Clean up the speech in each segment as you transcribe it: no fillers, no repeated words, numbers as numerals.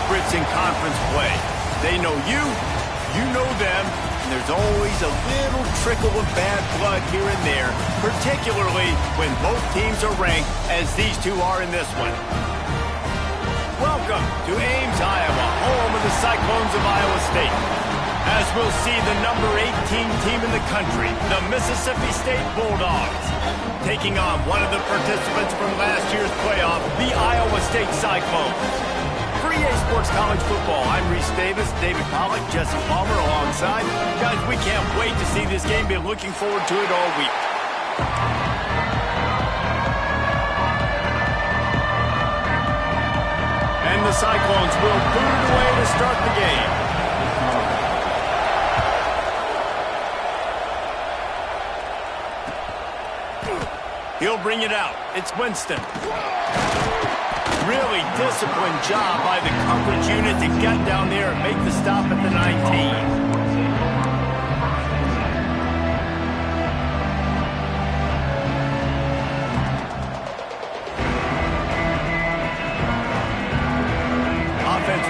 favorites in conference play. They know you, you know them, and there's always a little trickle of bad blood here and there, particularly when both teams are ranked as these two are in this one. Welcome to Ames, Iowa, home of the Cyclones of Iowa State. As we'll see the number 18 team in the country, the Mississippi State Bulldogs, taking on one of the participants from last year's playoff, the Iowa State Cyclones. For EA Sports College Football, I'm Reese Davis, David Pollack, Jesse Palmer alongside. Guys, we can't wait to see this game. Been looking forward to it all week. And the Cyclones will boot it away to start the game. He'll bring it out. It's Winston. Really disciplined job by the coverage unit to get down there and make the stop at the 19.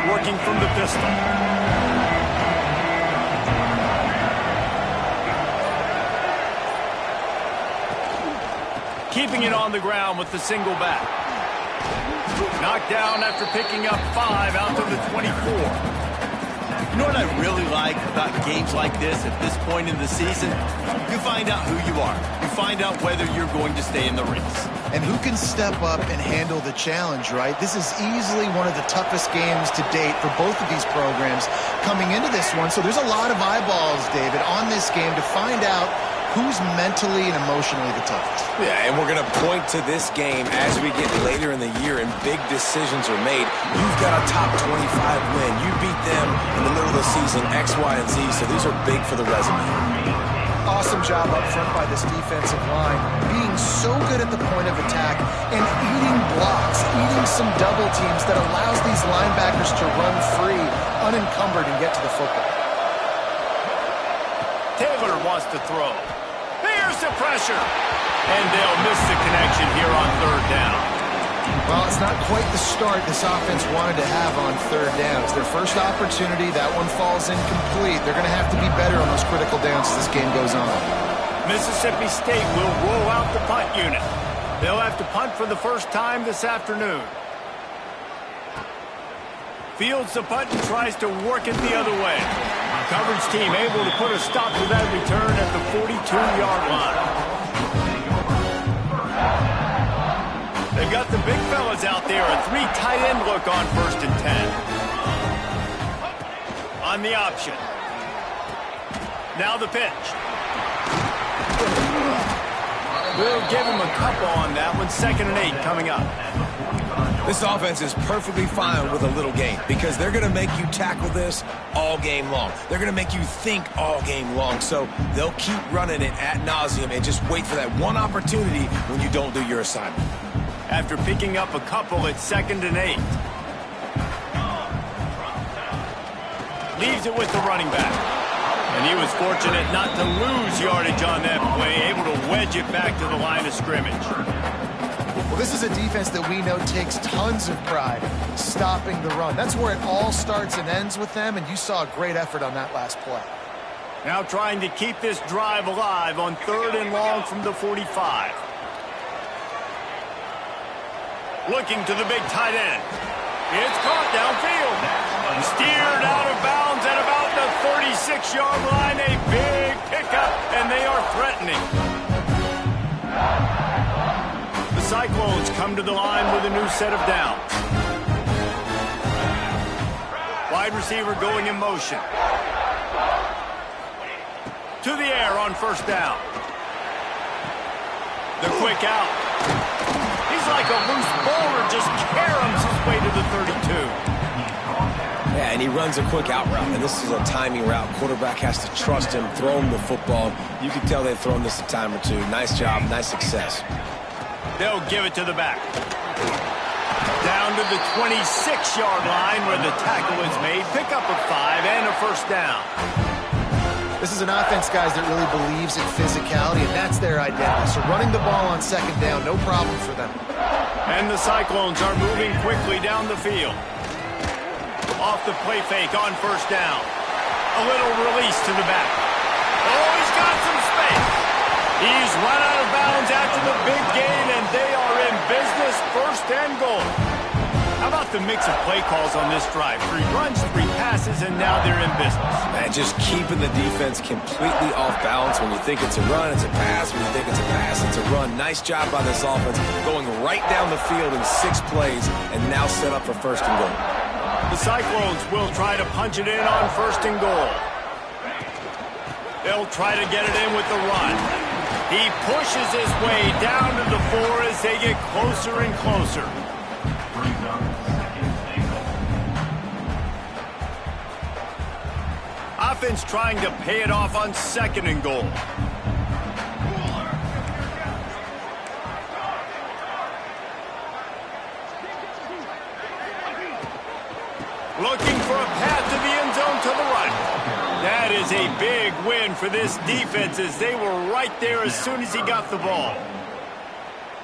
Working from the pistol. Keeping it on the ground with the single back. Knocked down after picking up 5 out to the 24. You know what I really like about games like this at this point in the season? You find out who you are. You find out whether you're going to stay in the race. And who can step up and handle the challenge, right? This is easily one of the toughest games to date for both of these programs coming into this one. So there's a lot of eyeballs, David, on this game to find out who's mentally and emotionally the toughest. Yeah, and we're going to point to this game as we get later in the year and big decisions are made. You've got a top 25 win. You beat them in the middle of the season, X, Y, and Z, so these are big for the resume. Awesome job up front by this defensive line, being so good at the point of attack and eating blocks, eating some double teams that allows these linebackers to run free, unencumbered, and get to the football. Taylor wants to throw. Here's the pressure. And they'll miss the connection here on third down. Well, it's not quite the start this offense wanted to have on third down. It's their first opportunity. That one falls incomplete. They're going to have to be better on those critical downs as this game goes on. Mississippi State will roll out the punt unit. They'll have to punt for the first time this afternoon. Fields the punt and tries to work it the other way. Coverage team able to put a stop to that return at the 42-yard line. They've got the big fellas out there. A 3 tight end look on 1st and 10. On the option. Now the pitch. We'll give him a couple on that one. 2nd and 8 coming up. This offense is perfectly fine with a little game because they're going to make you tackle this all game long. They're going to make you think all game long. So they'll keep running it ad nauseum and just wait for that one opportunity when you don't do your assignment. After picking up a couple, it's 2nd and 8. Leaves it with the running back. And he was fortunate not to lose yardage on that play, able to wedge it back to the line of scrimmage. Well, this is a defense that we know takes tons of pride stopping the run. That's where it all starts and ends with them, and you saw a great effort on that last play. Now trying to keep this drive alive on 3rd and long from the 45. Looking to the big tight end. It's caught downfield. Steered out of bounds at about the 36-yard line. A big pickup, and they are threatening. The Cyclones come to the line with a new set of downs. Wide receiver going in motion. To the air on 1st down. The quick out. He's like a loose bowler, just caroms his way to the 32. Yeah, and he runs a quick out route, and this is a timing route. Quarterback has to trust him, throw him the football. You can tell they've thrown this a time or two. Nice job, nice success. They'll give it to the back. Down to the 26-yard line where the tackle is made. Pick up a 5 and a 1st down. This is an offense, guys, that really believes in physicality, and that's their identity. So running the ball on 2nd down, no problem for them. And the Cyclones are moving quickly down the field. off the play fake on first down. A little release to the back. Oh, he's got some space. He's run out of bounds after the big gain, and they are in business, first and goal. How about the mix of play calls on this drive? 3 runs, 3 passes, and now they're in business. And just keeping the defense completely off balance. When you think it's a run, it's a pass. When you think it's a pass, it's a run. Nice job by this offense, going right down the field in 6 plays, and now set up for first and goal. The Cyclones will try to punch it in on first and goal. They'll try to get it in with the run. He pushes his way down to the 4 as they get closer and closer. Offense trying to pay it off on second and goal. Looking for a path to the end zone to the right. That is a big win for this defense as they were right there as soon as he got the ball.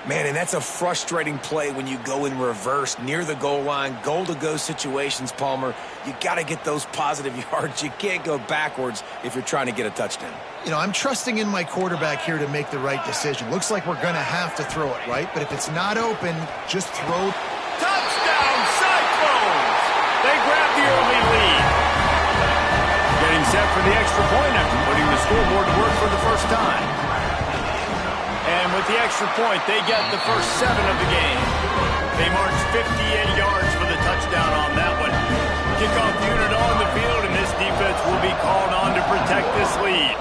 Man, and that's a frustrating play when you go in reverse near the goal line, goal-to-go situations, Palmer. You got to get those positive yards. You can't go backwards if you're trying to get a touchdown. You know, I'm trusting in my quarterback here to make the right decision. Looks like we're going to have to throw it, right? But if it's not open, just throw. Touchdown, Cyclones! They grab the early lead. Getting set for the extra point after putting the scoreboard to work for the first time. And with the extra point, they get the first 7 of the game. They march 58 yards for the touchdown on that one. Kickoff unit on the field, and this defense will be called on to protect this lead.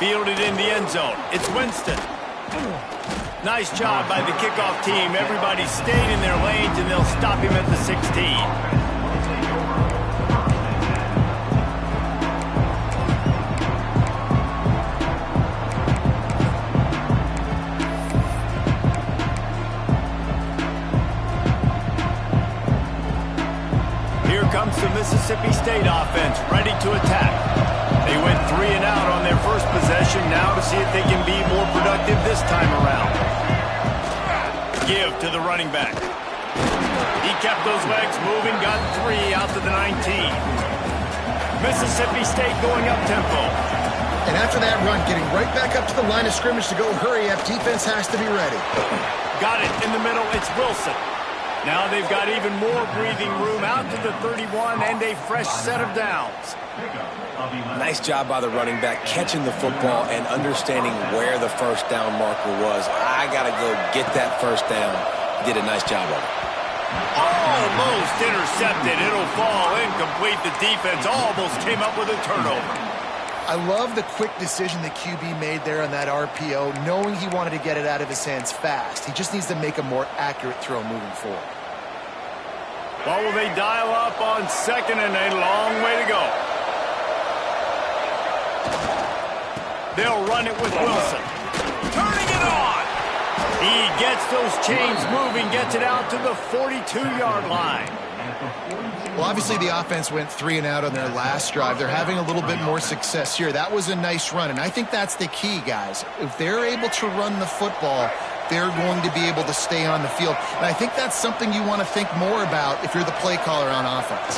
Fielded in the end zone. It's Winston. Nice job by the kickoff team. Everybody stayed in their lanes, and they'll stop him at the 16. Comes the Mississippi State offense, ready to attack. They went 3 and out on their first possession, now to see if they can be more productive this time around. Give to the running back. He kept those legs moving, got 3 out to the 19. Mississippi State going up tempo. And after that run, getting right back up to the line of scrimmage to go hurry up, defense has to be ready. Got it in the middle, it's Wilson. Now they've got even more breathing room out to the 31 and a fresh set of downs. Nice job by the running back catching the football and understanding where the first down marker was. I got to go get that first down. Did a nice job of it. Almost intercepted. It'll fall incomplete. The defense almost came up with a turnover. I love the quick decision the QB made there on that RPO, knowing he wanted to get it out of his hands fast. He just needs to make a more accurate throw moving forward. Well, will they dial up on second and a long way to go? They'll run it with Wilson. Turning it on! He gets those chains moving, gets it out to the 42-yard line. Well, obviously the offense went 3 and out on their last drive. They're having a little bit more success here. That was a nice run, and I think that's the key, guys. If they're able to run the football, they're going to be able to stay on the field. And I think that's something you want to think more about if you're the play caller on offense.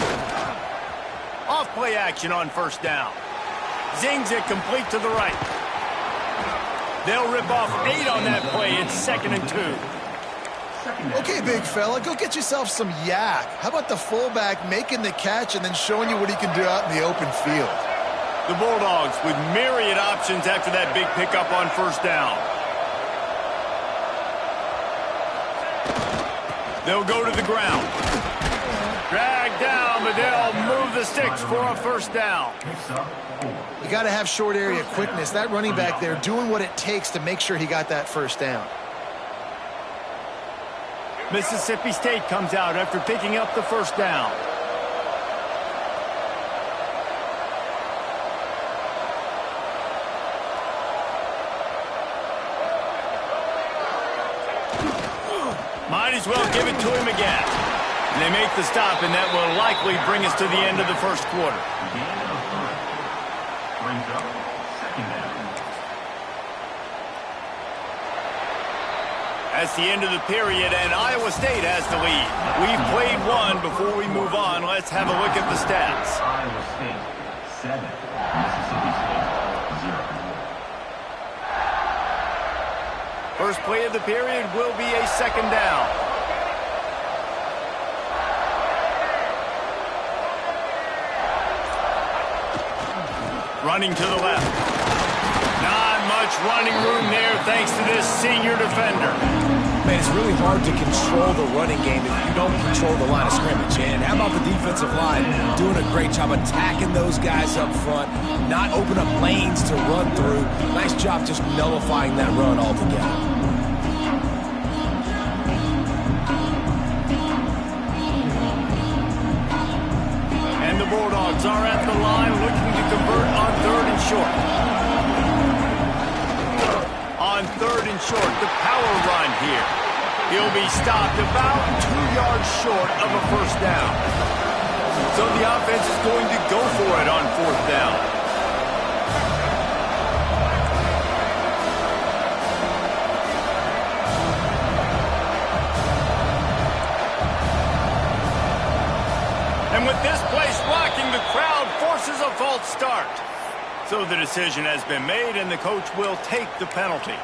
Off play action on first down. Zings it complete to the right. They'll rip off 8 on that play. It's 2nd and 2. Okay, big fella, go get yourself some yak. How about the fullback making the catch and then showing you what he can do out in the open field? The Bulldogs with myriad options after that big pickup on first down. They'll go to the ground. Drag down, but they'll move the sticks for a first down. You got to have short area quickness. That running back there doing what it takes to make sure he got that first down. Mississippi State comes out after picking up the first down. Might as well give it to him again. And they make the stop, and that will likely bring us to the end of the first quarter. That's the end of the period, and Iowa State has the lead. We've played one. Before we move on, let's have a look at the stats. Iowa State, 7. Mississippi State, 0. First play of the period will be a second down. Running to the left. Not much running room there thanks to this senior defender. Man, it's really hard to control the running game if you don't control the line of scrimmage. And how about the defensive line doing a great job attacking those guys up front, not open up lanes to run through. Nice job just nullifying that run altogether. And the Bulldogs are at the line looking to convert on 3rd and short. On 3rd and short, the power run here. He'll be stopped about 2 yards short of a first down. So the offense is going to go for it on 4th down. And with this place rocking, the crowd forces a false start. So the decision has been made, and the coach will take the penalty.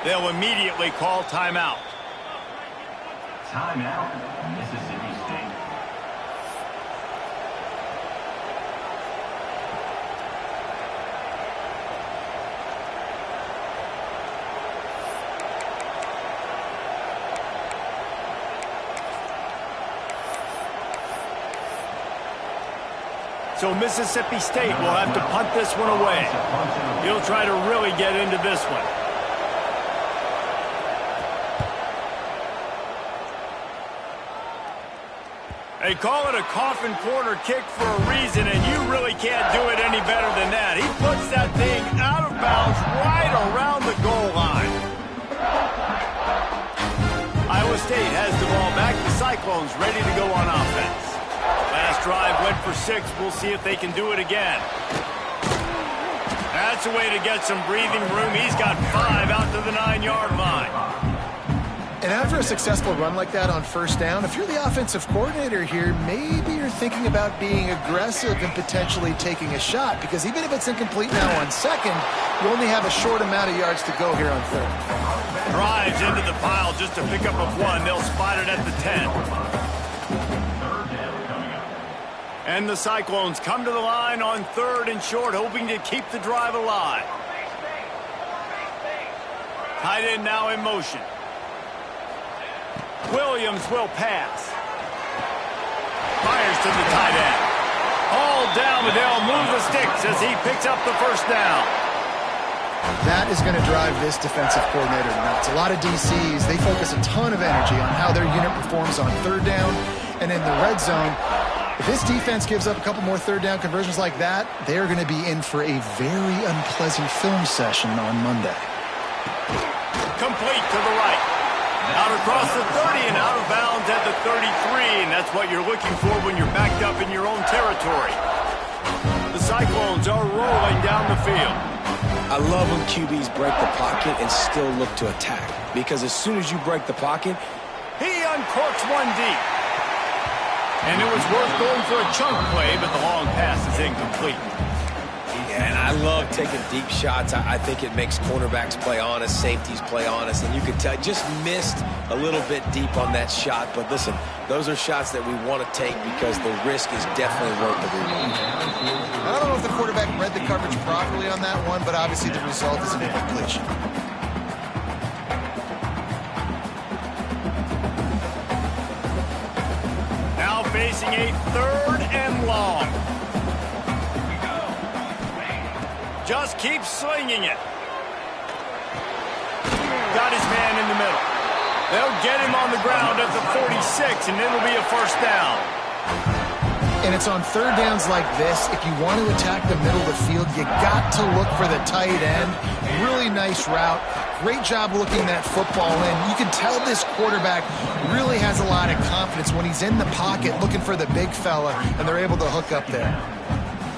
They'll immediately call timeout. Timeout, Mississippi State. So Mississippi State will have to punt this one away. He'll try to really get into this one. They call it a coffin corner kick for a reason, and you really can't do it any better than that. He puts that thing out of bounds right around the goal line. Iowa State has the ball back. The Cyclones ready to go on offense. Last drive went for 6. We'll see if they can do it again. That's a way to get some breathing room. He's got 5 out to the 9-yard line. And after a successful run like that on first down, if you're the offensive coordinator here, maybe you're thinking about being aggressive and potentially taking a shot, because even if it's incomplete now on 2nd, you only have a short amount of yards to go here on 3rd. Drives into the pile just to pick up a 1. They'll spot it at the 10. And the Cyclones come to the line on 3rd and short, hoping to keep the drive alive. Tight end now in motion. Williams will pass. Fires to the tight end. All down, but they'll move the sticks as he picks up the first down. That is going to drive this defensive coordinator nuts. A lot of DCs, they focus a ton of energy on how their unit performs on 3rd down and in the red zone. If this defense gives up a couple more 3rd down conversions like that, they're going to be in for a very unpleasant film session on Monday. Complete to the right. Out across the 30 and out of bounds at the 33, and that's what you're looking for when you're backed up in your own territory. The Cyclones are rolling down the field. I love when QBs break the pocket and still look to attack, because as soon as you break the pocket, he uncorks one deep. And it was worth going for a chunk play, but the long pass is incomplete. And I love taking deep shots. I think it makes cornerbacks play honest, safeties play honest, and you can tell just missed a little bit deep on that shot. But listen, those are shots that we want to take because the risk is definitely worth the reward. I don't know if the quarterback read the coverage properly on that one, but obviously the result is an incompletion. Now facing a 3rd and long. Just keeps slinging it. Got his man in the middle. They'll get him on the ground at the 46, and it'll be a first down. And it's on third downs like this, if you want to attack the middle of the field, you got to look for the tight end. Really nice route. Great job looking that football in. You can tell this quarterback really has a lot of confidence when he's in the pocket looking for the big fella, and they're able to hook up there.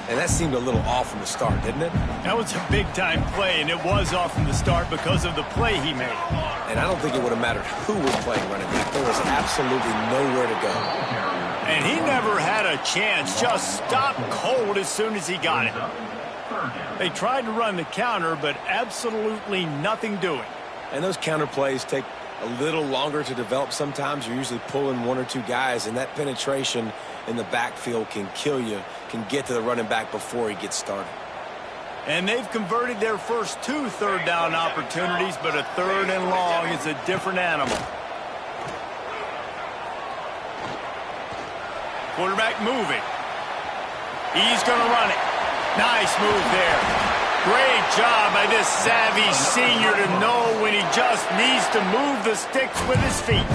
And that seemed a little off from the start, didn't it? That was a big-time play, and it was off from the start because of the play he made. And I don't think it would have mattered who was playing running back. There was absolutely nowhere to go. And he never had a chance, just stopped cold as soon as he got it. They tried to run the counter, but absolutely nothing doing. And those counter plays take a little longer to develop sometimes. You're usually pulling one or two guys, and that penetration in the backfield can kill you, can get to the running back before he gets started. And they've converted their first 2 third down opportunities, but a third and long is a different animal. Quarterback moving. He's going to run it. Nice move there. Great job by this savvy senior to know when he just needs to move the sticks with his feet.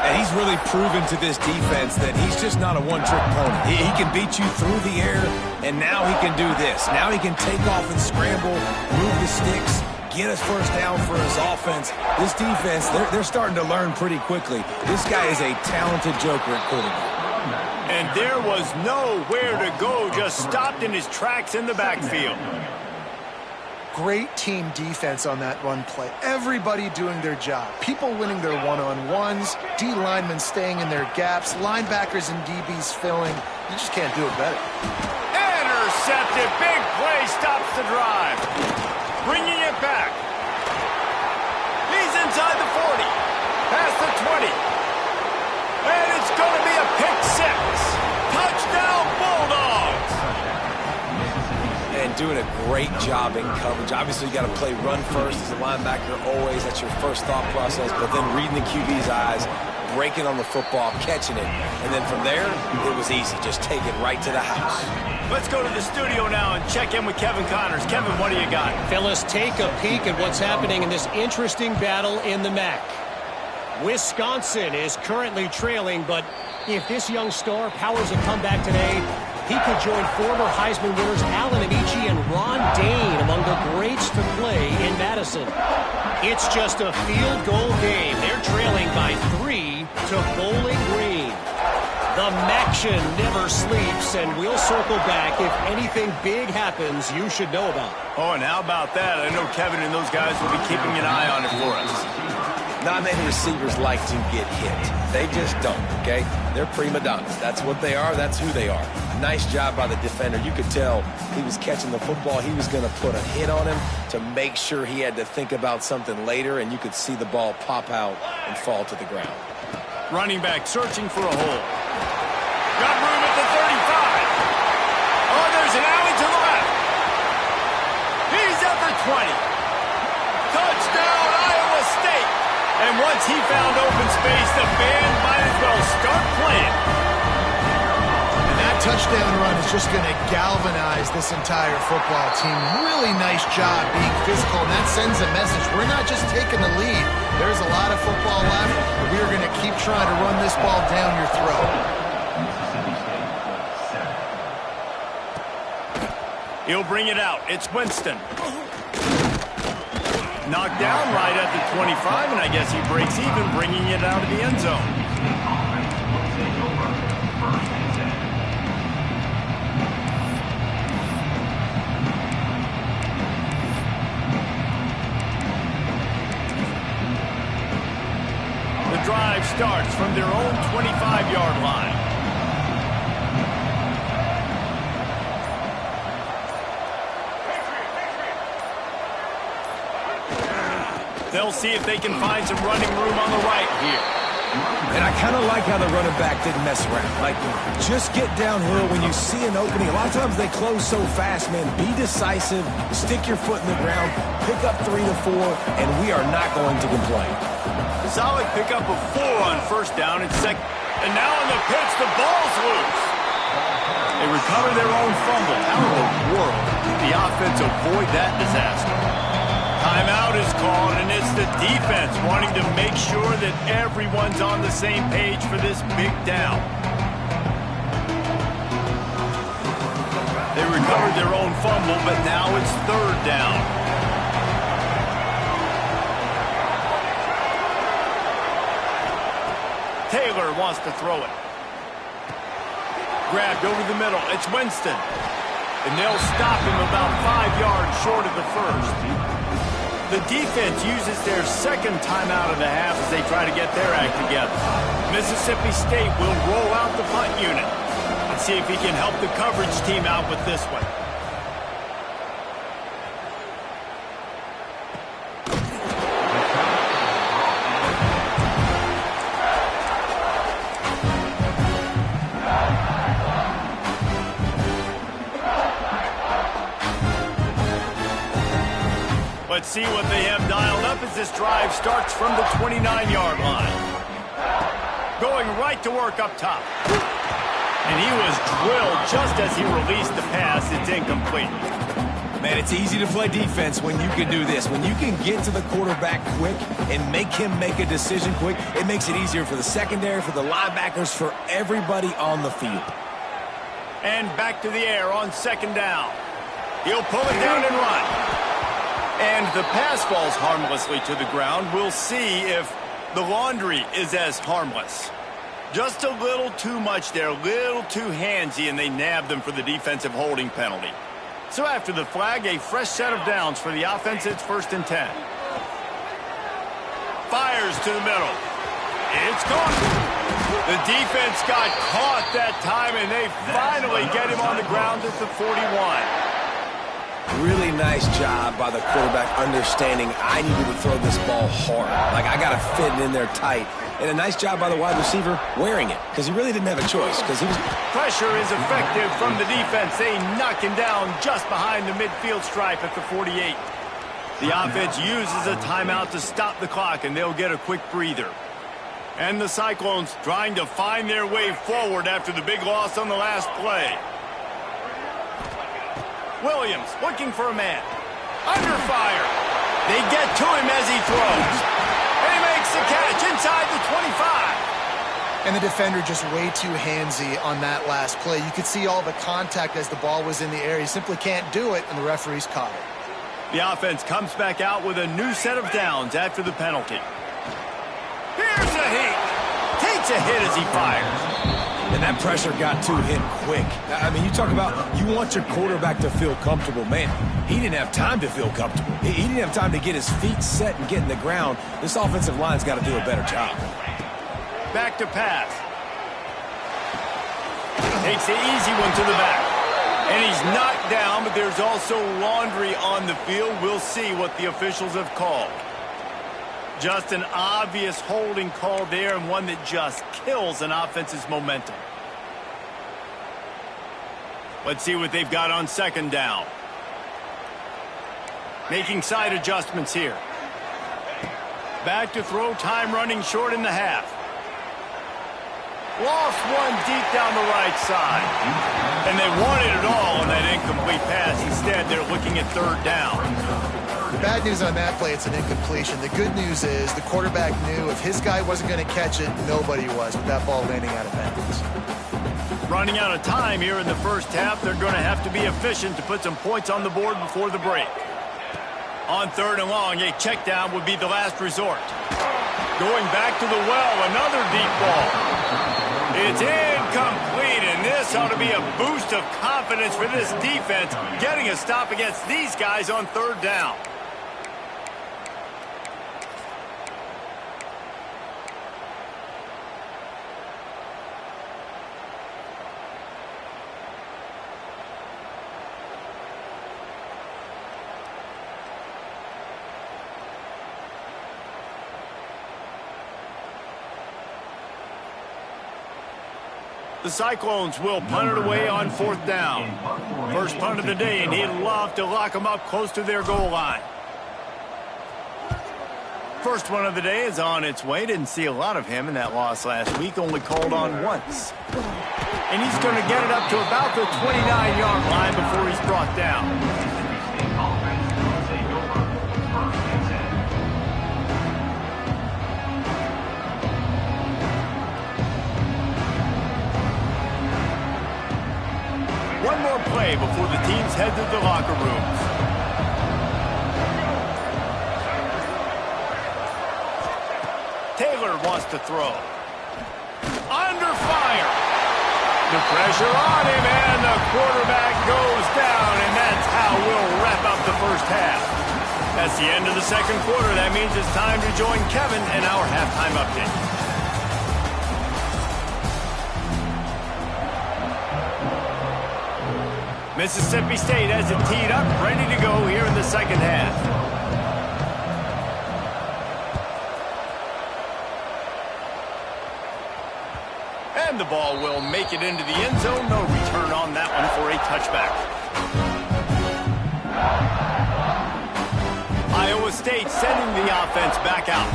And he's really proven to this defense that he's just not a one-trick pony. He can beat you through the air, and now he can do this. Now he can take off and scramble, move the sticks, get us first down for his offense. This defense, they're starting to learn pretty quickly. This guy is a talented joker at quarterback. And there was nowhere to go, just stopped in his tracks in the backfield. Great team defense on that run play. Everybody doing their job. People winning their one-on-ones, D linemen staying in their gaps, linebackers and DBs filling. You just can't do it better. Intercepted. Big play stops the drive. Bringing it back. He's inside the 40. Past the 20. And it's going to be a pick six. Touchdown, Bulldogs. And doing a great job in coverage. Obviously, you got to play run first as a linebacker always. That's your first thought process. But then reading the QB's eyes, breaking on the football, catching it. And then from there, it was easy. Just take it right to the house. Let's go to the studio now and check in with Kevin Connors. Kevin, what do you got? Fellas, take a peek at what's happening in this interesting battle in the MAC. Wisconsin is currently trailing, but if this young star powers a comeback today, he could join former Heisman winners Allen Amici and Ron Dane among the greats to play in Madison. It's just a field goal game. They're trailing by 3 to Bowling Green. The Maction never sleeps, and we'll circle back if anything big happens you should know about. Oh, and how about that? I know Kevin and those guys will be keeping an eye on it for us. Not many receivers like to get hit. They just don't, okay? They're prima donnas. That's what they are. That's who they are. Nice job by the defender. You could tell he was catching the football. He was going to put a hit on him to make sure he had to think about something later, and you could see the ball pop out and fall to the ground. Running back searching for a hole. Got room at the 35. Oh, there's an alley to the left. He's at the 20. Touchdown, Iowa State. And once he found open space, the band might as well start playing. And that touchdown run is just going to galvanize this entire football team. Really nice job being physical, and that sends a message. We're not just taking the lead. There's a lot of football left, but we are going to keep trying to run this ball down your throat. He'll bring it out. It's Winston. Knocked down right at the 25, and I guess he breaks even, bringing it out of the end zone. The drive starts from their own 25-yard line. They'll see if they can find some running room on the right here. And I kind of like how the running back didn't mess around. Like, just get downhill when you see an opening. A lot of times they close so fast, man. Be decisive, stick your foot in the ground, pick up 3 to 4, and we are not going to complain. Solid pickup of 4 on first down and second. And now on the pitch, the ball's loose. They recover their own fumble. How in the world did the offense avoid that disaster? Timeout is called, and it's the defense wanting to make sure that everyone's on the same page for this big down. They recovered their own fumble, but now it's third down. Taylor wants to throw it. Grabbed over the middle. It's Winston. And they'll stop him about 5 yards short of the first. The defense uses their second timeout of the half as they try to get their act together. Mississippi State will roll out the punt unit and see if he can help the coverage team out with this one. Let's see what they have dialed up as this drive starts from the 29-yard line. Going right to work up top. And he was drilled just as he released the pass. It's incomplete. Man, it's easy to play defense when you can do this. When you can get to the quarterback quick and make him make a decision quick, it makes it easier for the secondary, for the linebackers, for everybody on the field. And back to the air on second down. He'll pull it down and run. And the pass falls harmlessly to the ground. We'll see if the laundry is as harmless. Just a little too much there, a little too handsy, and they nabbed them for the defensive holding penalty. So after the flag, a fresh set of downs for the offense. It's 1st and 10. Fires to the middle. It's gone. The defense got caught that time, and they finally get him on the ground at the 41. Really nice job by the quarterback understanding I needed to throw this ball hard. Like, I got to fit it in there tight. And a nice job by the wide receiver wearing it, because he really didn't have a choice. Because he was... Pressure is effective from the defense. They knock him down just behind the midfield stripe at the 48. The offense uses a timeout to stop the clock, and they'll get a quick breather. And the Cyclones trying to find their way forward after the big loss on the last play. Williams looking for a man. Under fire. They get to him as he throws. And he makes the catch inside the 25. And the defender just way too handsy on that last play. You could see all the contact as the ball was in the air. He simply can't do it, and the referee's caught it. The offense comes back out with a new set of downs after the penalty. Here's a heat. Takes a hit as he fires. And that pressure got to him quick. I mean, you talk about you want your quarterback to feel comfortable. Man, he didn't have time to feel comfortable. He didn't have time to get his feet set and get in the ground. This offensive line's got to do a better job. Back to pass. Takes the easy one to the back. And he's knocked down, but there's also laundry on the field. We'll see what the officials have called. Just an obvious holding call there, and one that just kills an offense's momentum. Let's see what they've got on second down. Making side adjustments here. Back to throw, time running short in the half. Lost one deep down the right side. And they wanted it all on that incomplete pass. Instead, they're looking at third down. The bad news on that play, it's an incompletion. The good news is the quarterback knew if his guy wasn't going to catch it, nobody was, with that ball landing out of bounds. Running out of time here in the first half, they're going to have to be efficient to put some points on the board before the break. On third and long, a check down would be the last resort. Going back to the well, another deep ball. It's incomplete, and this ought to be a boost of confidence for this defense, getting a stop against these guys on third down. The Cyclones will punt it away on fourth down. First punt of the day, and he'd love to lock them up close to their goal line. First one of the day is on its way. Didn't see a lot of him in that loss last week, only called on once. And he's going to get it up to about the 29-yard line before he's brought down. one more play before the teams head to the locker rooms. Taylor wants to throw. Under fire. The pressure on him, and the quarterback goes down, and that's how we'll wrap up the first half. That's the end of the second quarter. That means it's time to join Kevin in our halftime update. Mississippi State has it teed up, ready to go here in the second half. And the ball will make it into the end zone. No return on that one for a touchback. Iowa State sending the offense back out.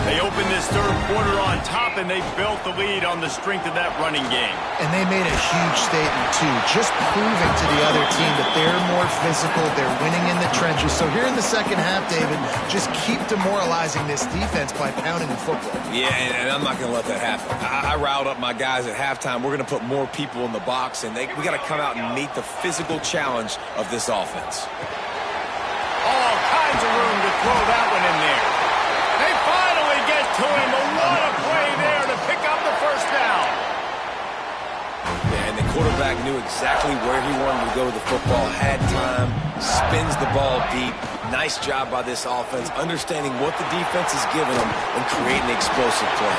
They opened this third quarter on top, and they built the lead on the strength of that running game. And they made a huge statement, too, just proving to the other team that they're more physical, they're winning in the trenches. So here in the second half, David, just keep demoralizing this defense by pounding the football. Yeah, and I'm not going to let that happen. I riled up my guys at halftime. We're going to put more people in the box, and we got to come out and meet the physical challenge of this offense. All kinds of room to throw that one in there. They finally get to him, but what a play there to pick up the first down. Yeah, and the quarterback knew exactly where he wanted to go with the football, had time, spins the ball deep. Nice job by this offense, understanding what the defense is giving them and creating an explosive play.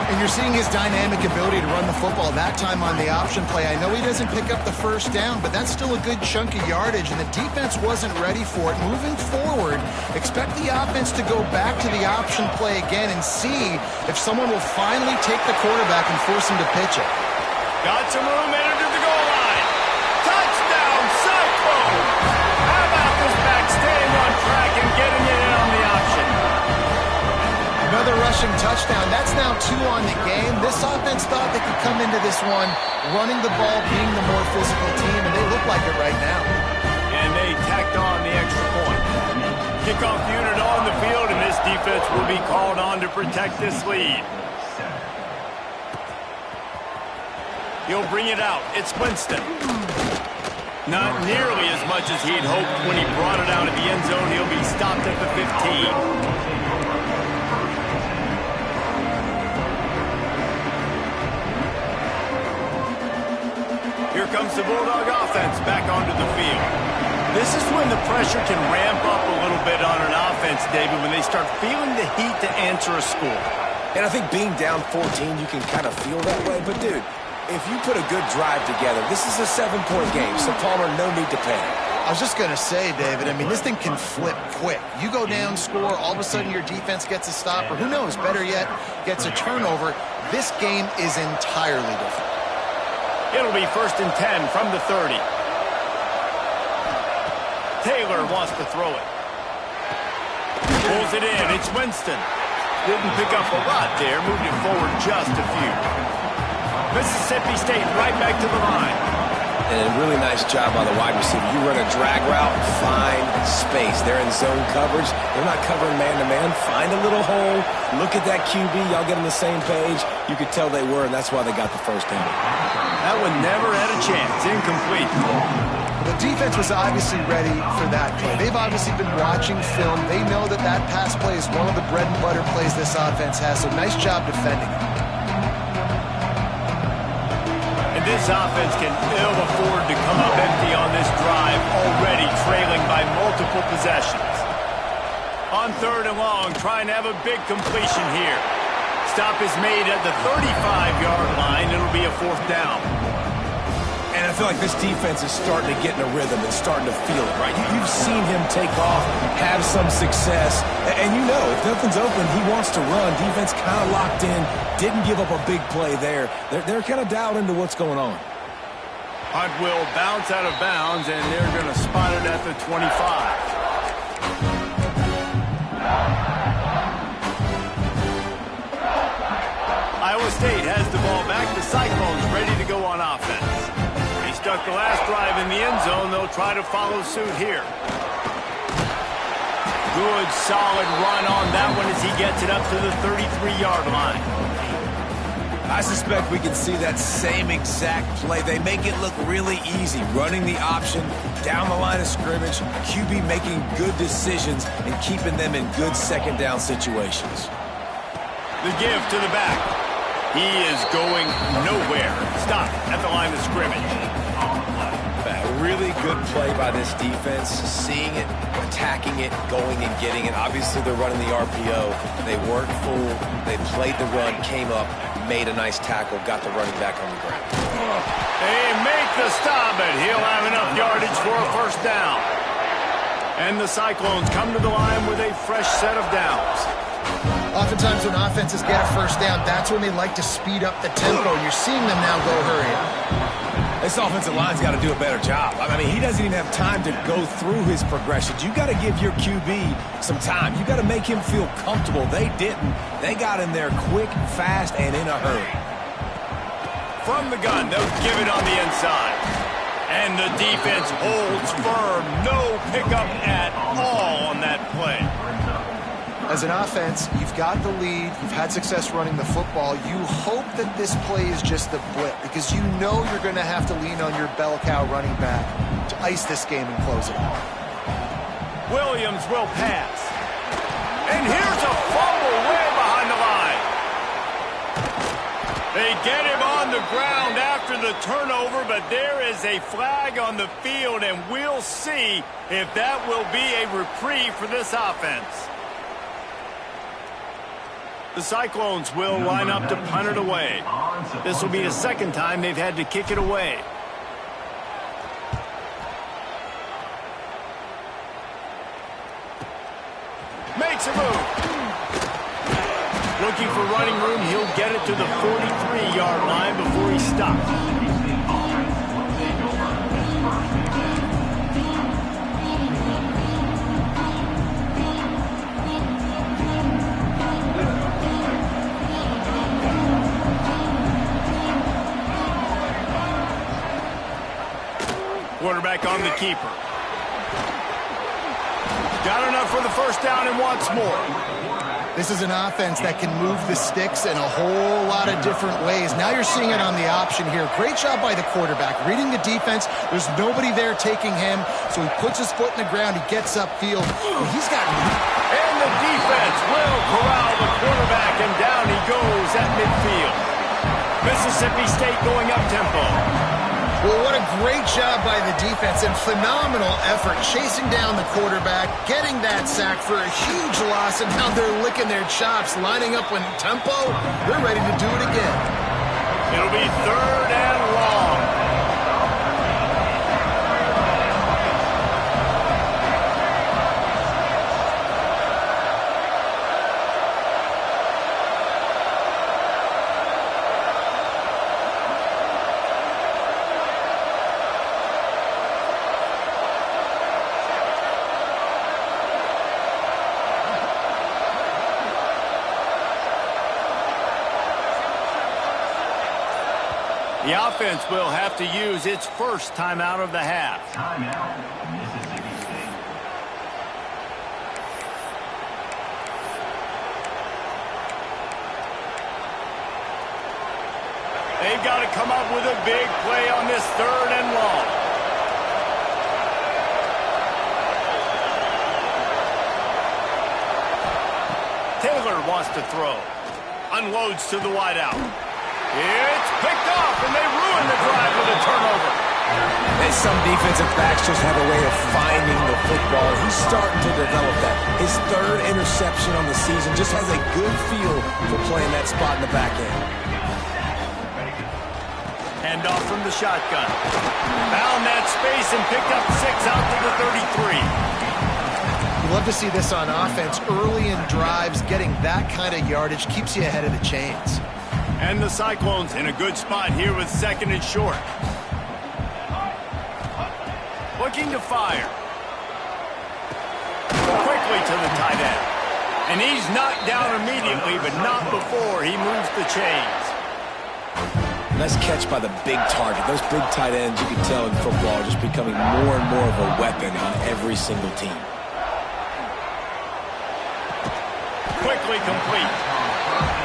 And you're seeing his dynamic ability to run the football, that time on the option play. I know he doesn't pick up the first down, but that's still a good chunk of yardage, and the defense wasn't ready for it. Moving forward, expect the offense to go back to the option play again and see if someone will finally take the quarterback and force him to pitch it. Got some room, entered to the goal line. Touchdown, Cyclone! How about this back staying on track and getting it in on the option? Another rushing touchdown. That's now 2 on the game. This offense thought they could come into this one running the ball, being the more physical team, and they look like it right now. And they tacked on the extra point. Kickoff unit on the field, and this defense will be called on to protect this lead. He'll bring it out. It's Winston. Not nearly as much as he'd hoped when he brought it out of the end zone. He'll be stopped at the 15. Here comes the Bulldog offense back onto the field. This is when the pressure can ramp up a little bit on an offense, David, when they start feeling the heat to answer a score. And I think being down 14, you can kind of feel that way. But, dude, if you put a good drive together, this is a 7-point game, so Palmer, no need to panic. I was just going to say, David, I mean, this thing can flip quick. You go down, score, all of a sudden your defense gets a stop, or who knows, better yet, gets a turnover. This game is entirely different. It'll be 1st and 10 from the 30. Taylor wants to throw it. Pulls it in. It's Winston. Didn't pick up a lot there. Moved it forward just a few. Mississippi State right back to the line. And a really nice job by the wide receiver. You run a drag route, find space. They're in zone coverage. They're not covering man-to-man. Find a little hole. Look at that QB. Y'all get on the same page. You could tell they were, and that's why they got the first down. That one never had a chance. Incomplete. The defense was obviously ready for that play. They've obviously been watching film. They know that that pass play is one of the bread and butter plays this offense has, so nice job defending it. And this offense can ill afford to come up empty on this drive, already trailing by multiple possessions. On 3rd and long, trying to have a big completion here. Stop is made at the 35-yard line. It'll be a 4th down. And I feel like this defense is starting to get in a rhythm and starting to feel it, right? You've seen him take off, have some success, and you know if nothing's open, he wants to run. Defense kind of locked in, didn't give up a big play there. They're kind of dialed into what's going on. Hunt will bounce out of bounds, and they're going to spot it at the 25. Iowa State has the ball back. The Cyclones ready to go on offense. They stuck the last drive in the end zone. They'll try to follow suit here. Good, solid run on that one as he gets it up to the 33-yard line. I suspect we can see that same exact play. They make it look really easy, running the option down the line of scrimmage, QB making good decisions and keeping them in good second down situations. The give to the back. He is going nowhere. Stop at the line of scrimmage. A really good play by this defense, seeing it, attacking it, going and getting it. Obviously, they're running the RPO. They weren't fooled. They played the run, came up, made a nice tackle, got the running back on the ground. They make the stop, but he'll have enough yardage for a first down. And the Cyclones come to the line with a fresh set of downs. Oftentimes when offenses get a first down, that's when they like to speed up the tempo. You're seeing them now go hurry up. This offensive line's got to do a better job. I mean, he doesn't even have time to go through his progressions. You got to give your QB some time. You got to make him feel comfortable. They didn't. They got in there quick, fast, and in a hurry. From the gun, they'll give it on the inside. And the defense holds firm. No pickup at all on that play. As an offense, you've got the lead, you've had success running the football. You hope that this play is just the blip because you know you're going to have to lean on your bell cow running back to ice this game and close it out. Williams will pass. And here's a fumble way behind the line. They get him on the ground after the turnover, but there is a flag on the field, and we'll see if that will be a reprieve for this offense. The Cyclones will line up to punt it away. This will be the second time they've had to kick it away. Makes a move. Looking for running room, he'll get it to the 43-yard line before he stops. Quarterback on the keeper. Got enough for the first down and wants more. This is an offense that can move the sticks in a whole lot of different ways. Now you're seeing it on the option here. Great job by the quarterback. Reading the defense, there's nobody there taking him, so he puts his foot in the ground, he gets upfield, and he's got... And the defense will corral the quarterback, and down he goes at midfield. Mississippi State going up-tempo. Well, what a great job by the defense and phenomenal effort chasing down the quarterback, getting that sack for a huge loss, and now they're licking their chops, lining up with tempo. They're ready to do it again. It'll be third and long. The offense will have to use its first timeout of the half. Timeout, Mississippi State. They've got to come up with a big play on this third and long. Taylor wants to throw. Unloads to the wideout. It's picked off, and they ruin the drive with a turnover. And some defensive backs just have a way of finding the football. He's starting to develop that. His third interception on the season just has a good feel for playing that spot in the back end. Handoff from the shotgun. Found that space and picked up 6 out to the 33. You love to see this on offense. Early in drives, getting that kind of yardage keeps you ahead of the chains. And the Cyclones in a good spot here with second and short. Looking to fire. Quickly to the tight end. And he's knocked down immediately, but not before he moves the chains. Nice catch by the big target. Those big tight ends, you can tell in football, are just becoming more and more of a weapon on every single team. Quickly complete.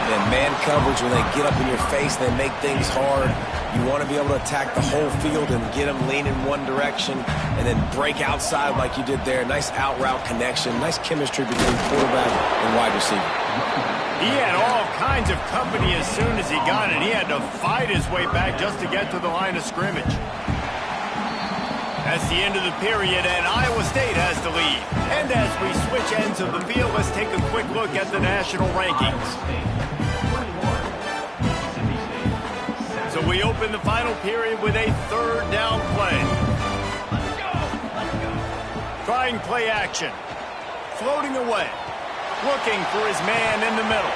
And man coverage, when they get up in your face, they make things hard. You want to be able to attack the whole field and get them leaning one direction and then break outside like you did there. Nice out route connection, nice chemistry between quarterback and wide receiver. He had all kinds of company as soon as he got it. He had to fight his way back just to get to the line of scrimmage. That's the end of the period, and Iowa State has the lead. And as we switch ends of the field, let's take a quick look at the national rankings. So we open the final period with a third down play. Trying play action. Floating away. Looking for his man in the middle.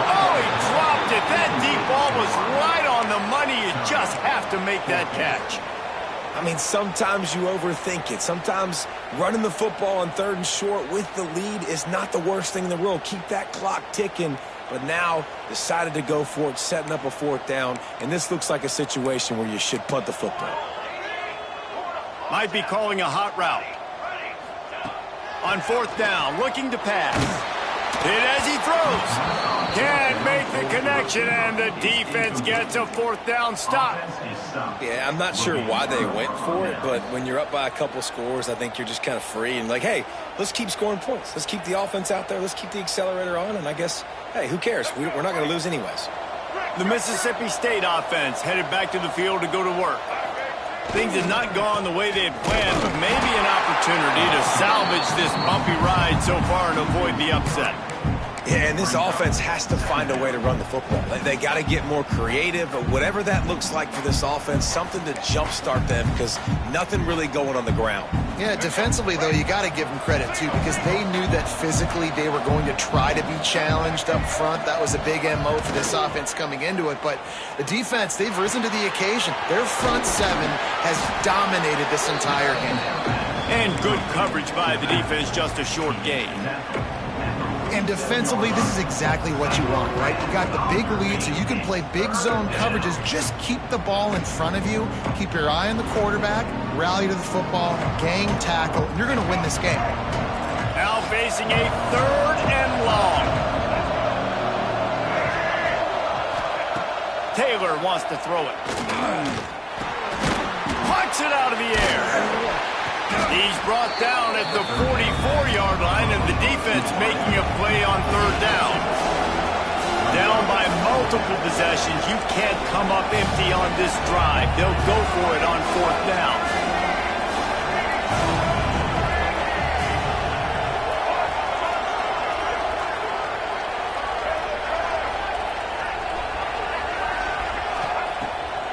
Oh, he dropped it. That deep ball was right on the money. You just have to make that catch. I mean, sometimes you overthink it. Sometimes running the football on 3rd and short with the lead is not the worst thing in the world. Keep that clock ticking. But now decided to go for it, setting up a 4th down. And this looks like a situation where you should punt the football. Might be calling a hot route. On 4th down, looking to pass. Hit as he throws. Can't make the connection, and the defense gets a 4th down stop. Yeah, I'm not sure why they went for it, but when you're up by a couple scores, I think you're just kind of free and like, hey, let's keep scoring points. Let's keep the offense out there. Let's keep the accelerator on, and I guess, hey, who cares? We're not going to lose anyways. The Mississippi State offense headed back to the field to go to work. Things had not gone the way they had planned, but maybe an opportunity to salvage this bumpy ride so far and avoid the upset. Yeah, and this offense has to find a way to run the football. They got to get more creative, but whatever that looks like for this offense, something to jumpstart them because nothing really going on the ground. Yeah, defensively, though, you got to give them credit, too, because they knew that physically they were going to try to be challenged up front. That was a big MO for this offense coming into it. But the defense, they've risen to the occasion. Their front 7 has dominated this entire game. And good coverage by the defense, just a short gain. And defensively, this is exactly what you want, right? You got the big lead, so you can play big zone coverages. Just keep the ball in front of you. Keep your eye on the quarterback. Rally to the football. Gang tackle. And you're going to win this game. Now facing a 3rd and long. Taylor wants to throw it. Punts it out of the air. He's brought down at the 44-yard line, and the defense making a play on 3rd down. Down by multiple possessions. You can't come up empty on this drive. They'll go for it on 4th down.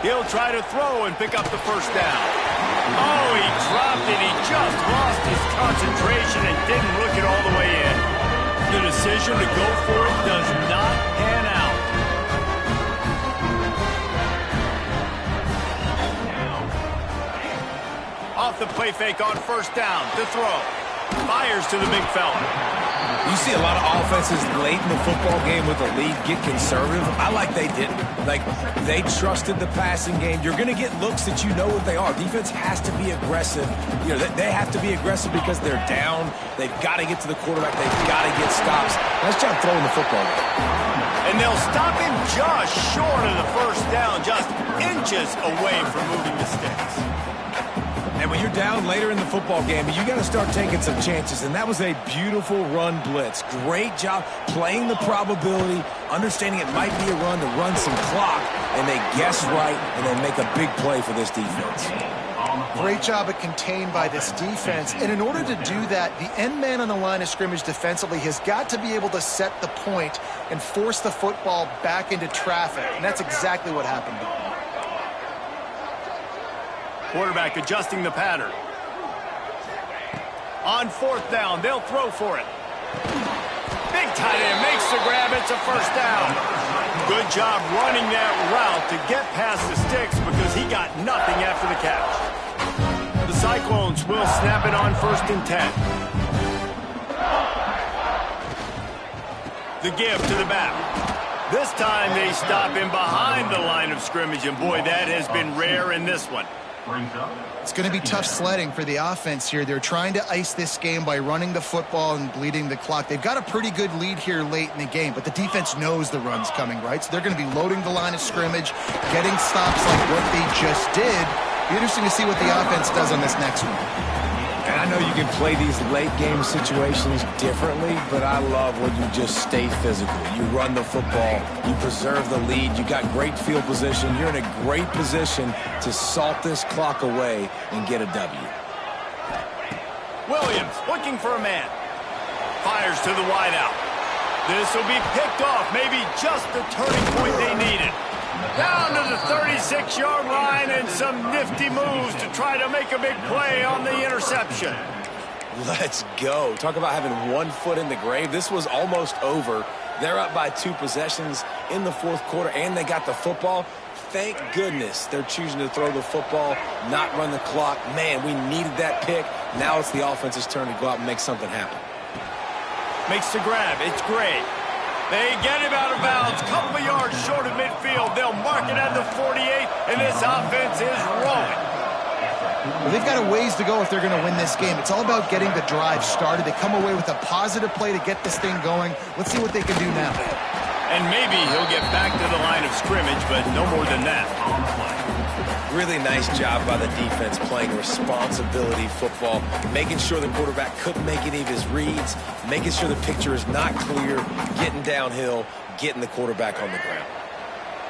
He'll try to throw and pick up the 1st down. Oh, he dropped it. He just lost his concentration and didn't look it all the way in. The decision to go for it does not pan out. Off the play fake on 1st down. To throw. Fires to the big fella. You see a lot of offenses late in the football game with the lead get conservative. I like they didn't. Like, they trusted the passing game. You're going to get looks that you know what they are. Defense has to be aggressive. You know, they have to be aggressive because they're down. They've got to get to the quarterback. They've got to get stops. Nice job throwing the football. And they'll stop him just short of the 1st down, just inches away from moving the sticks. And when you're down later in the football game, you got to start taking some chances. And that was a beautiful run blitz. Great job playing the probability, understanding it might be a run to run some clock, and they guess right, and they make a big play for this defense. Great job at contained by this defense. And in order to do that, the end man on the line of scrimmage defensively has got to be able to set the point and force the football back into traffic. And that's exactly what happened. Quarterback adjusting the pattern. On 4th down, they'll throw for it. Big tight end makes the grab. It's a 1st down. Good job running that route to get past the sticks because he got nothing after the catch. The Cyclones will snap it on 1st and 10. The give to the back. This time they stop him behind the line of scrimmage, and boy, that has been rare in this one. brings up. It's going to be tough sledding for the offense here. They're trying to ice this game by running the football and bleeding the clock. They've got a pretty good lead here late in the game, but the defense knows the run's coming, right? So they're going to be loading the line of scrimmage, getting stops like what they just did. Be interesting to see what the offense does on this next one. And I know you can play these late game situations differently, but I love when you just stay physical. You run the football, you preserve the lead, you got great field position, you're in a great position to salt this clock away and get a W. Williams looking for a man. Fires to the wideout. This will be picked off, maybe just the turning point they needed. Down to the 36-yard line and some nifty moves to try to make a big play on the interception. Let's go. Talk about having 1 foot in the grave. This was almost over. They're up by 2 possessions in the fourth quarter, and they got the football. Thank goodness they're choosing to throw the football, not run the clock. Man, we needed that pick. Now it's the offense's turn to go out and make something happen. Makes the grab. It's great. They get him out of bounds. Couple of yards short of midfield. They'll mark it at the 48, and this offense is rolling. Well, they've got a ways to go if they're going to win this game. It's all about getting the drive started. They come away with a positive play to get this thing going. Let's see what they can do now. And maybe he'll get back to the line of scrimmage, but no more than that. Really nice job by the defense playing responsibility football, making sure the quarterback couldn't make any of his reads, making sure the picture is not clear, getting downhill, getting the quarterback on the ground.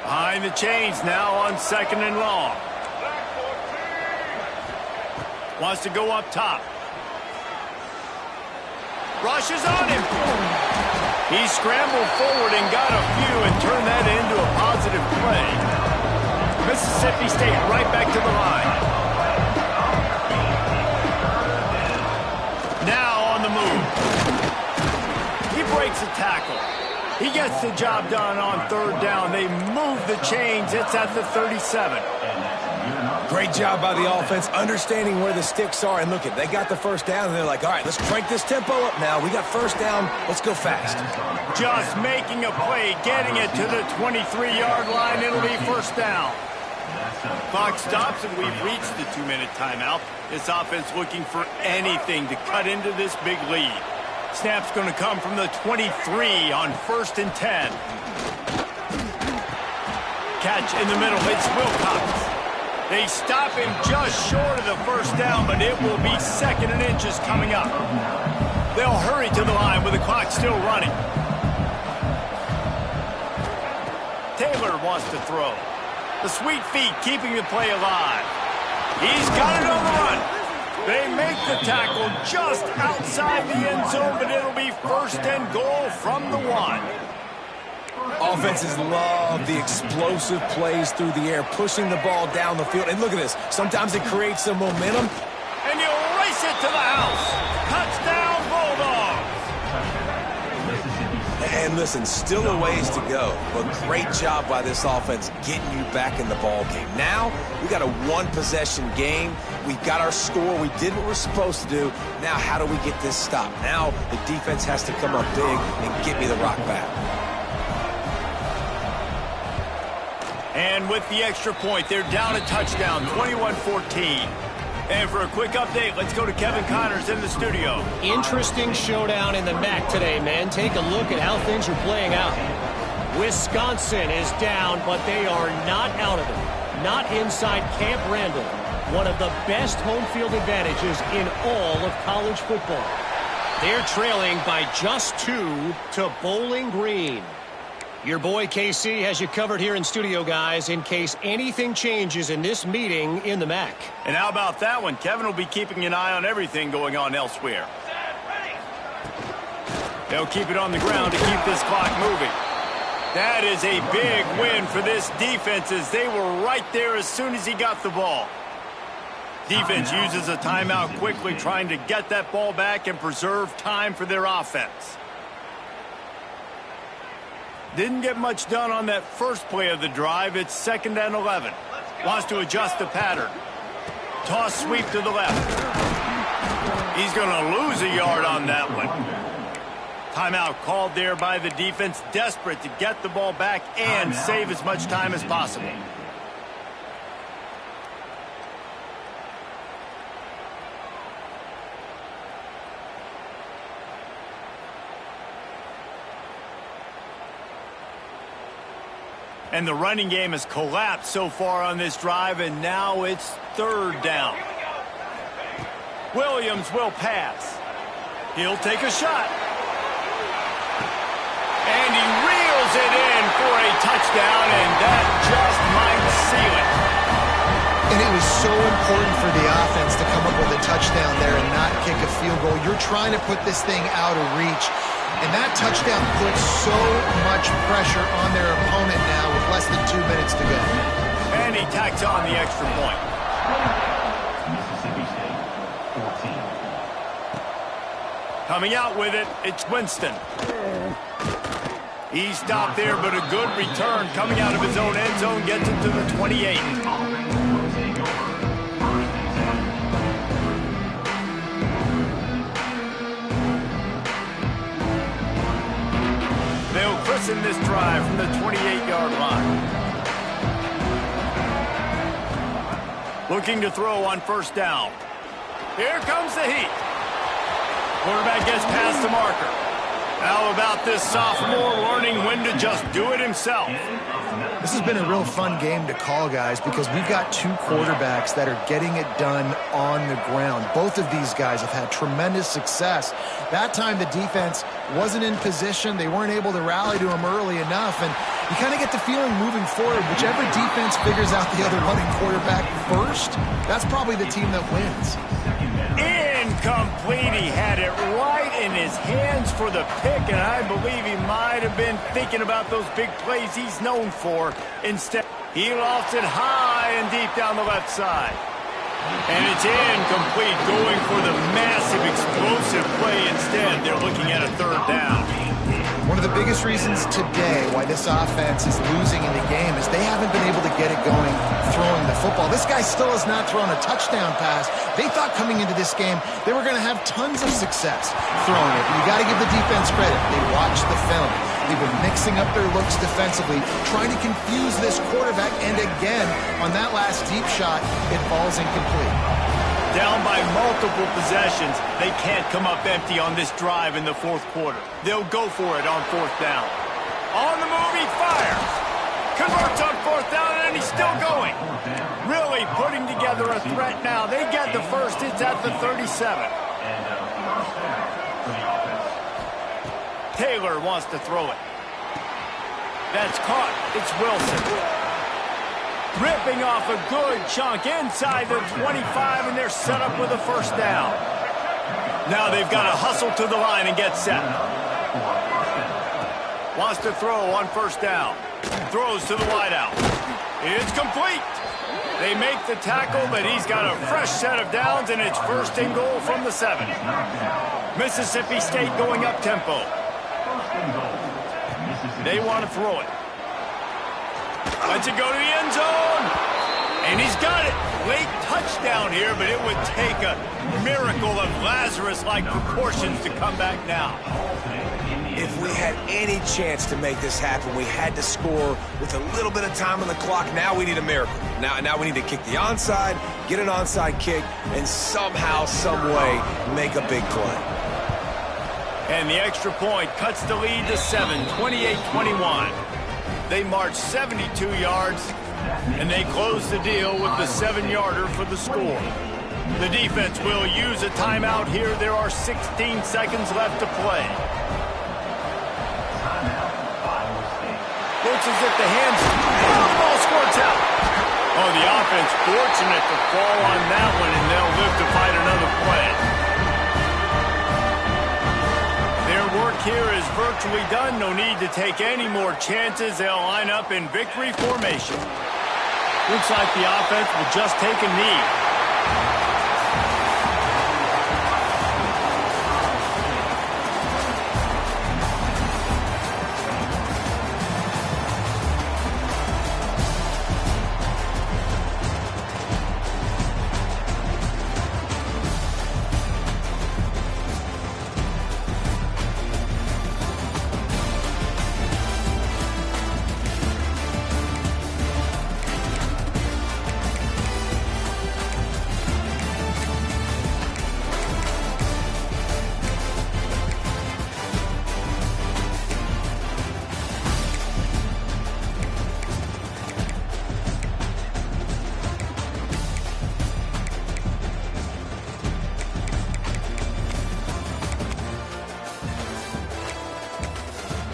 Behind the chains now on 2nd and long. Wants to go up top. Rushes on him. He scrambled forward and got a few and turned that into a positive play. Mississippi State right back to the line. Now on the move. He breaks a tackle. He gets the job done on 3rd down. They move the chains. It's at the 37. Great job by the offense, understanding where the sticks are. And look, they got the 1st down, and they're like, all right, let's crank this tempo up now. We got 1st down. Let's go fast. Just making a play, getting it to the 23-yard line. It'll be 1st down. Clock stops, and we've reached the 2-minute timeout. This offense looking for anything to cut into this big lead. Snap's going to come from the 23 on 1st and 10. Catch in the middle. It's Wilcox. They stop him just short of the 1st down, but it will be 2nd and inches coming up. They'll hurry to the line with the clock still running. Taylor wants to throw. The sweet feet keeping the play alive. He's got it on the run. They make the tackle just outside the end zone, but it'll be 1st and goal from the 1. Offenses love the explosive plays through the air, pushing the ball down the field. And look at this. Sometimes it creates some momentum. And you'll race it to the house. Touchdown, Bulldogs. And listen, still a ways to go, but great job by this offense getting you back in the ball game. Now, we got a 1-possession game. We got our score. We did what we're supposed to do. Now, how do we get this stopped? Now, the defense has to come up big and get me the rock back. And with the extra point, they're down a touchdown, 21-14. And for a quick update, let's go to Kevin Connors in the studio. Interesting showdown in the MAC today, man. Take a look at how things are playing out. Wisconsin is down, but they are not out of it. Not inside Camp Randall. One of the best home field advantages in all of college football. They're trailing by just 2 to Bowling Green. Your boy KC has you covered here in studio, guys, in case anything changes in this meeting in the MAC. And how about that one? Kevin will be keeping an eye on everything going on elsewhere. They'll keep it on the ground to keep this clock moving. That is a big win for this defense as they were right there as soon as he got the ball. Defense uses a timeout quickly, trying to get that ball back and preserve time for their offense. Didn't get much done on that first play of the drive. It's 2nd and 11. Wants to adjust the pattern. Toss sweep to the left. He's going to lose a yard on that one. Timeout called there by the defense, desperate to get the ball back and save as much time as possible. And the running game has collapsed so far on this drive, and now it's 3rd down. Williams will pass. He'll take a shot. And he reels it in for a touchdown, and that just might seal it. And it was so important for the offense to come up with a touchdown there and not kick a field goal. You're trying to put this thing out of reach. And that touchdown puts so much pressure on their opponent now with less than 2 minutes to go. And he tacks on the extra point. Mississippi State, 14. Coming out with it, it's Winston. He stopped there, but a good return coming out of his own end zone gets it to the 28. They'll christen this drive from the 28-yard line. Looking to throw on 1st down. Here comes the heat. Quarterback gets past the marker. How about this sophomore learning when to just do it himself? This has been a real fun game to call, guys, because we've got 2 quarterbacks that are getting it done on the ground. Both of these guys have had tremendous success. That time the defense wasn't in position. They weren't able to rally to him early enough, and you kind of get the feeling moving forward, whichever defense figures out the other running quarterback first, that's probably the team that wins. Incomplete. He had it right in his hands for the pick, and I believe he might have been thinking about those big plays he's known for. Instead, he lofts it high and deep down the left side. And it's incomplete, going for the massive, explosive play instead. They're looking at a 3rd down. One of the biggest reasons today why this offense is losing in the game is they haven't been able to get it going throwing the football. This guy still has not thrown a touchdown pass. They thought coming into this game they were going to have tons of success throwing it. You got to give the defense credit. They watched the film. They've been mixing up their looks defensively, trying to confuse this quarterback, and again, on that last deep shot, it falls incomplete. Down by multiple possessions, they can't come up empty on this drive in the 4th quarter. They'll go for it on 4th down. On the move, he fires. Converts on 4th down, and he's still going. Really putting together a threat now. They get the first. It's at the 37. Taylor wants to throw it. That's caught. It's Wilson. Ripping off a good chunk inside the 25, and they're set up with a 1st down. Now they've got to hustle to the line and get set. Wants to throw on 1st down. Throws to the wideout. It's complete. They make the tackle, but he's got a fresh set of downs, and it's 1st and goal from the 7. Mississippi State going up tempo. They want to throw it. Lets it go to the end zone. And he's got it. Late touchdown here, but it would take a miracle of Lazarus-like proportions to come back now. If we had any chance to make this happen, we had to score with a little bit of time on the clock. Now we need a miracle. Now we need to kick the onside, get an onside kick, and somehow, some way, make a big play. And the extra point cuts the lead to 7, 28-21. They march 72 yards, and they close the deal with the 7-yarder for the score. The defense will use a timeout here. There are 16 seconds left to play. Looks as if the hands... Oh, the ball squirts out. Oh, the offense fortunate to fall on that one, and they'll live to fight another play. Their work here is virtually done. No need to take any more chances. They'll line up in victory formation. Looks like the offense will just take a knee.